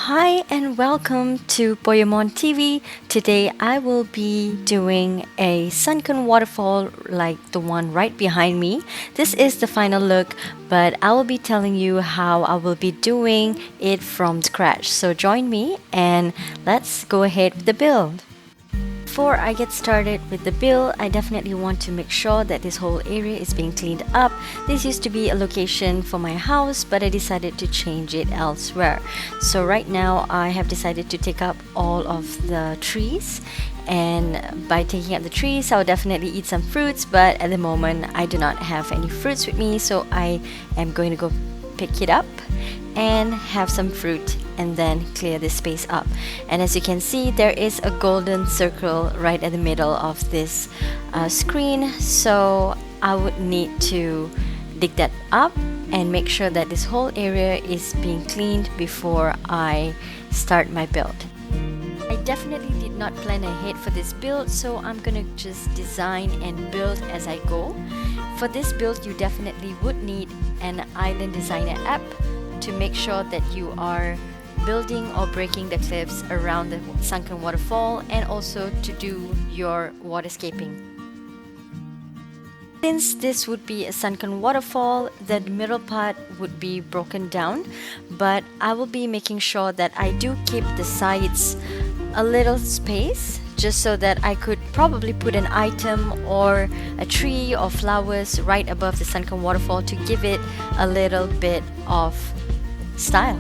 Hi and welcome to PoyomonTv. Today I will be doing a sunken waterfall like the one right behind me. This is the final look, but I will be telling you how I will be doing it from scratch. So join me and let's go ahead with the build. Before I get started with the build, I definitely want to make sure that this whole area is being cleaned up. This used to be a location for my house, but I decided to change it elsewhere. So right now I have decided to take up all of the trees, and by taking up the trees I'll definitely eat some fruits, but at the moment I do not have any fruits with me, so I am going to go pick it up and have some fruit and then clear this space up. And as you can see, there is a golden circle right at the middle of this screen, so I would need to dig that up and make sure that this whole area is being cleaned before I start my build. I definitely did not plan ahead for this build, so I'm gonna just design and build as I go. For this build, you definitely would need an island designer app to make sure that you are building or breaking the cliffs around the sunken waterfall, and also to do your waterscaping. Since this would be a sunken waterfall, the middle part would be broken down, but I will be making sure that I do keep the sides a little space, just so that I could probably put an item or a tree or flowers right above the sunken waterfall to give it a little bit of style.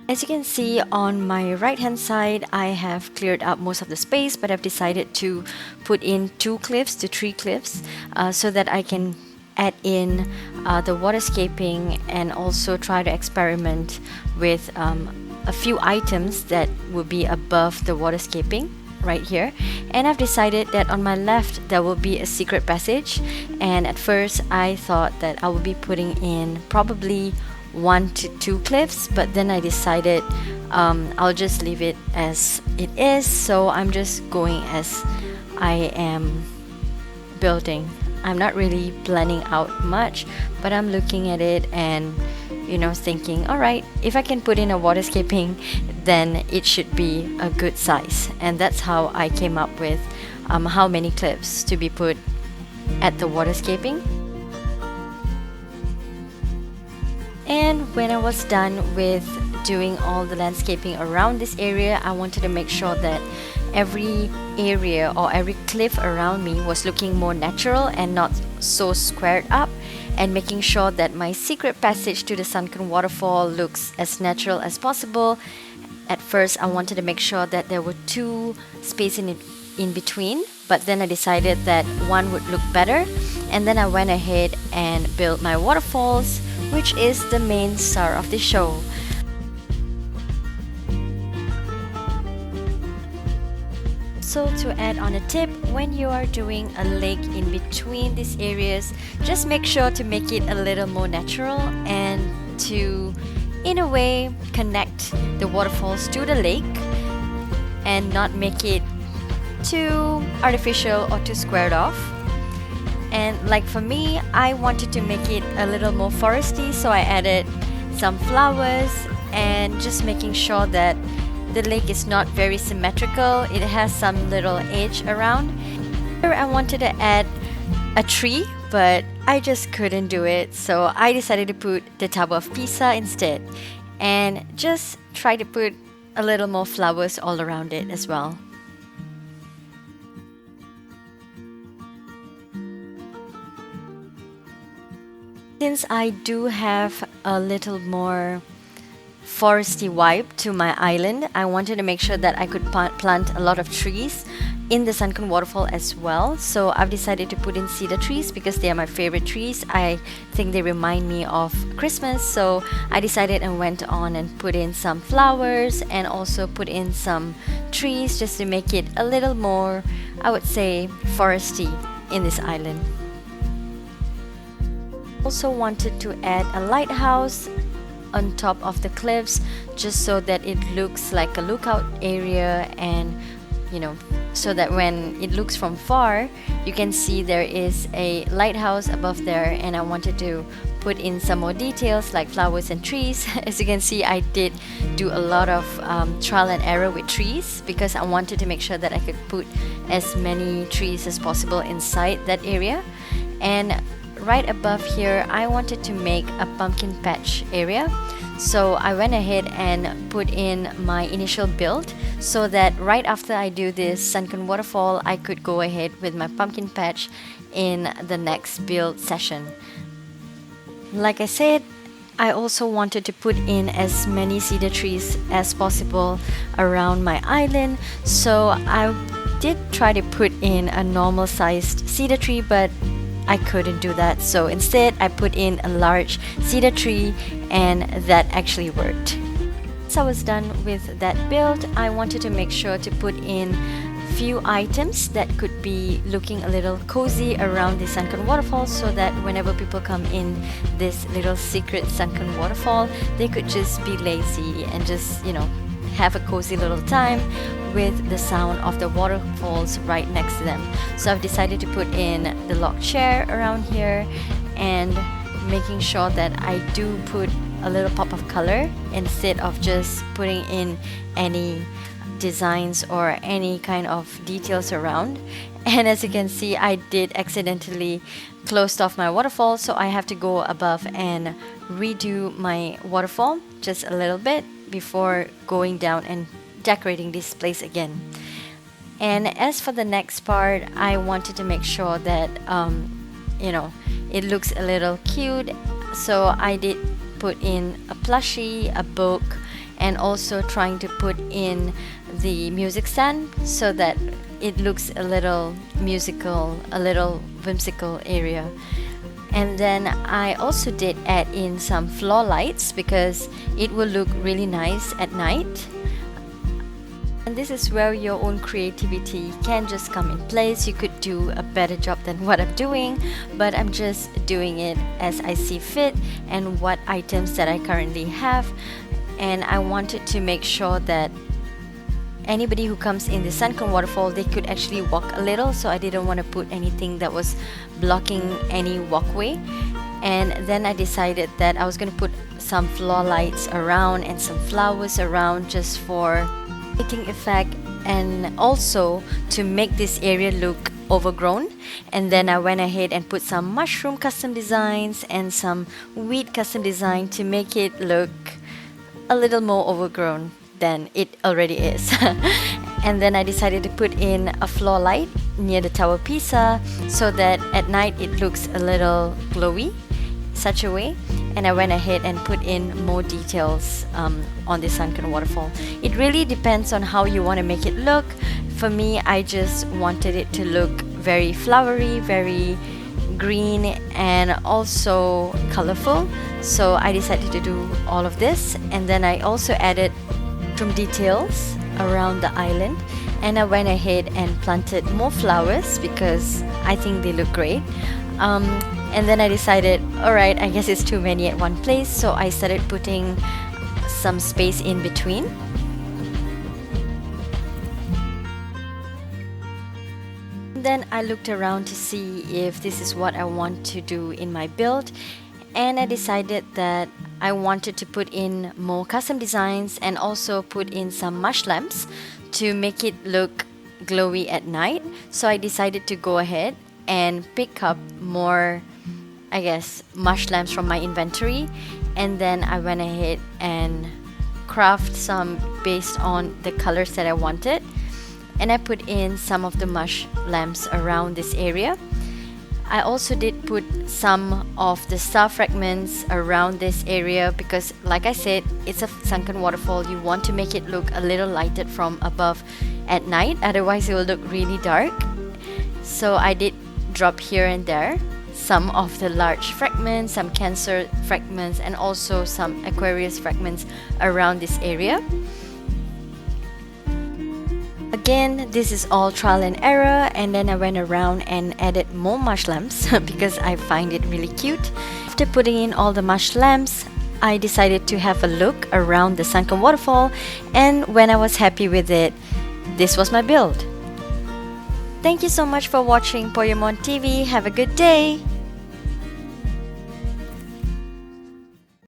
As you can see on my right hand side, I have cleared up most of the space, but I've decided to put in two cliffs to three cliffs so that I can add in the waterscaping and also try to experiment with a few items that will be above the waterscaping right here. And I've decided that on my left there will be a secret passage, and at first I thought that I would be putting in probably 1 to 2 cliffs, but then I decided I'll just leave it as it is, so I'm just going as I am building. I'm not really planning out much, but I'm looking at it and thinking, alright, if I can put in a waterscaping, then it should be a good size. And that's how I came up with how many cliffs to be put at the waterscaping. And when I was done with doing all the landscaping around this area, I wanted to make sure that every area or every cliff around me was looking more natural and not so squared up, and making sure that my secret passage to the sunken waterfall looks as natural as possible. At first I wanted to make sure that there were 2 spaces in between, but then I decided that one would look better, and then I went ahead and built my waterfalls, which is the main star of the show. So to add on a tip, when you are doing a lake in between these areas, just make sure to make it a little more natural and to, in a way, connect the waterfalls to the lake and not make it too artificial or too squared off. And like for me, I wanted to make it a little more foresty, so I added some flowers and just making sure that the lake is not very symmetrical. It has some little edge around. Here I wanted to add a tree, but I just couldn't do it, so I decided to put the Tower of Pisa instead and just try to put a little more flowers all around it as well. Since I do have a little more foresty vibe to my island, I wanted to make sure that I could plant a lot of trees in the Sunken Waterfall as well. So I've decided to put in cedar trees because they are my favorite trees. I think they remind me of Christmas. So I decided and went on and put in some flowers and also put in some trees just to make it a little more, I would say, foresty in this island. Also wanted to add a lighthouse on top of the cliffs just so that it looks like a lookout area, and so that when it looks from far you can see there is a lighthouse above there. And I wanted to put in some more details like flowers and trees. As you can see, I did do a lot of trial and error with trees because I wanted to make sure that I could put as many trees as possible inside that area. And right above here I wanted to make a pumpkin patch area, so I went ahead and put in my initial build so that right after I do this Sunken Waterfall I could go ahead with my pumpkin patch in the next build session. Like I said, I also wanted to put in as many cedar trees as possible around my island, so I did try to put in a normal sized cedar tree, but I couldn't do that, so instead I put in a large cedar tree, and that actually worked. Once I was done with that build, I wanted to make sure to put in few items that could be looking a little cozy around the Sunken Waterfall, so that whenever people come in this little secret Sunken Waterfall, they could just be lazy and just have a cozy little time with the sound of the waterfalls right next to them. So I've decided to put in the lock chair around here and making sure that I do put a little pop of color instead of just putting in any designs or any kind of details around. And as you can see, I did accidentally closed off my waterfall, so I have to go above and redo my waterfall just a little bit before going down and decorating this place again. And as for the next part, I wanted to make sure that it looks a little cute, so I did put in a plushie, a book, and also trying to put in the music stand so that it looks a little musical, a little whimsical area. And then I also did add in some floor lights because it will look really nice at night. And this is where your own creativity can just come in place. You could do a better job than what I'm doing, but I'm just doing it as I see fit and what items that I currently have. And I wanted to make sure that anybody who comes in the Sunken Waterfall, they could actually walk a little, so I didn't want to put anything that was blocking any walkway. And then I decided that I was going to put some floor lights around and some flowers around just for lighting effect and also to make this area look overgrown. And then I went ahead and put some mushroom custom designs and some weed custom design to make it look a little more overgrown than it already is. And then I decided to put in a floor light near the Tower Pisa so that at night it looks a little glowy, such a way. And I went ahead and put in more details on the Sunken Waterfall. It really depends on how you want to make it look. For me, I just wanted it to look very flowery, very green, and also colorful. So I decided to do all of this. And then I also added some details around the island, and I went ahead and planted more flowers because I think they look great. And then I decided, alright, I guess it's too many at one place, so I started putting some space in between. Then I looked around to see if this is what I want to do in my build, and I decided that I wanted to put in more custom designs and also put in some mush lamps to make it look glowy at night. So I decided to go ahead and pick up more, I guess, mush lamps from my inventory, and then I went ahead and craft some based on the colors that I wanted, and I put in some of the mush lamps around this area. I also did put some of the star fragments around this area because, like I said, it's a sunken waterfall. You want to make it look a little lighted from above at night, otherwise it will look really dark. So I did drop here and there some of the large fragments, some Cancer fragments, and also some Aquarius fragments around this area. Again, this is all trial and error, and then I went around and added more marsh lamps because I find it really cute. After putting in all the marsh lamps, I decided to have a look around the sunken waterfall, and when I was happy with it, this was my build. Thank you so much for watching Poyomon TV. Have a good day!